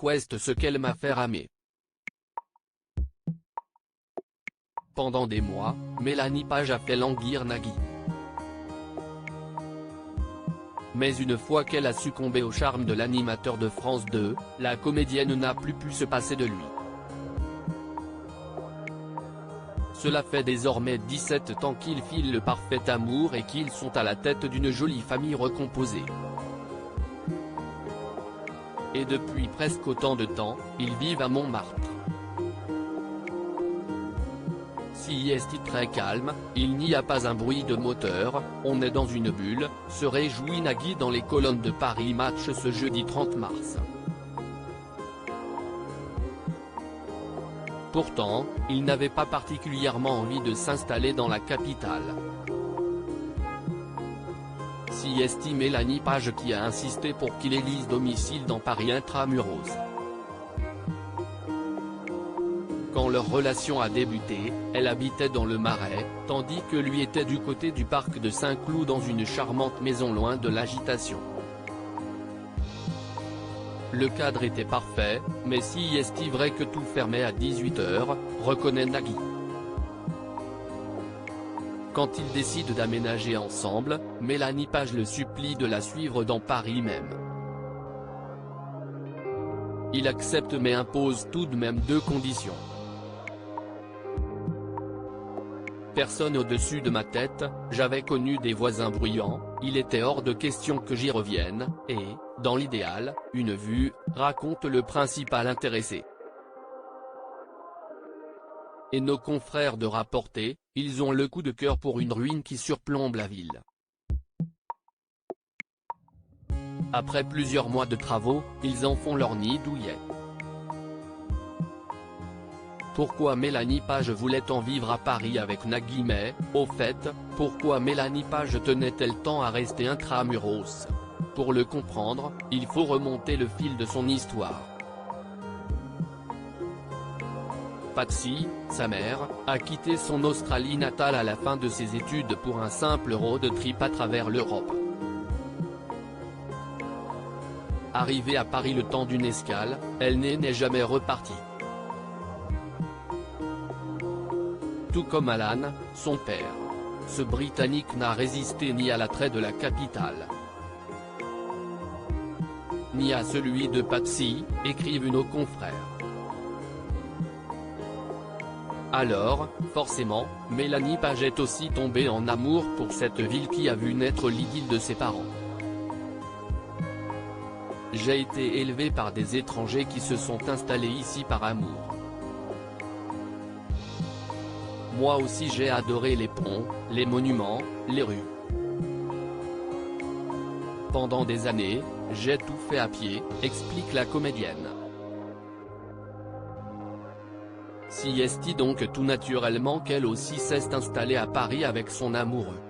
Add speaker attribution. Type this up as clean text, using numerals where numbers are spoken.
Speaker 1: Quest ce qu'elle m'a fait ramer. Pendant des mois, Mélanie Page a fait languir Nagui. Mais une fois qu'elle a succombé au charme de l'animateur de France 2, la comédienne n'a plus pu se passer de lui. Cela fait désormais 17 ans qu'ils filent le parfait amour et qu'ils sont à la tête d'une jolie famille recomposée. Et depuis presque autant de temps, ils vivent à Montmartre. Si est très calme, il n'y a pas un bruit de moteur, on est dans une bulle, se réjouit Nagui dans les colonnes de Paris Match ce jeudi 30 mars. Pourtant, il n'avait pas particulièrement envie de s'installer dans la capitale. Si est Mélanie Page qui a insisté pour qu'il élise domicile dans Paris intramuros. Quand leur relation a débuté, elle habitait dans le Marais, tandis que lui était du côté du parc de Saint-Cloud dans une charmante maison loin de l'agitation. Le cadre était parfait, mais si est vrai que tout fermait à 18h, reconnaît Nagui. Quand ils décident d'aménager ensemble, Mélanie Page le supplie de la suivre dans Paris même. Il accepte mais impose tout de même 2 conditions. Personne au-dessus de ma tête, j'avais connu des voisins bruyants, il était hors de question que j'y revienne, et, dans l'idéal, une vue, raconte le principal intéressé. Et nos confrères de rapporter, ils ont le coup de cœur pour une ruine qui surplombe la ville. Après plusieurs mois de travaux, ils en font leur nid douillet. Pourquoi Mélanie Page voulait en vivre à Paris avec Nagui mais, au fait, pourquoi Mélanie Page tenait-elle tant à rester intramuros? Pour le comprendre, il faut remonter le fil de son histoire. Patsy, sa mère, a quitté son Australie natale à la fin de ses études pour un simple road trip à travers l'Europe. Arrivée à Paris le temps d'une escale, elle n'est jamais repartie. Tout comme Alan, son père. Ce Britannique n'a résisté ni à l'attrait de la capitale, ni à celui de Patsy, écrivent nos confrères. Alors, forcément, Mélanie Page est aussi tombée en amour pour cette ville qui a vu naître l'idylle de ses parents. J'ai été élevé par des étrangers qui se sont installés ici par amour. Moi aussi j'ai adoré les ponts, les monuments, les rues. Pendant des années, j'ai tout fait à pied, explique la comédienne. Si est donc tout naturellement qu'elle aussi s'est installée à Paris avec son amoureux.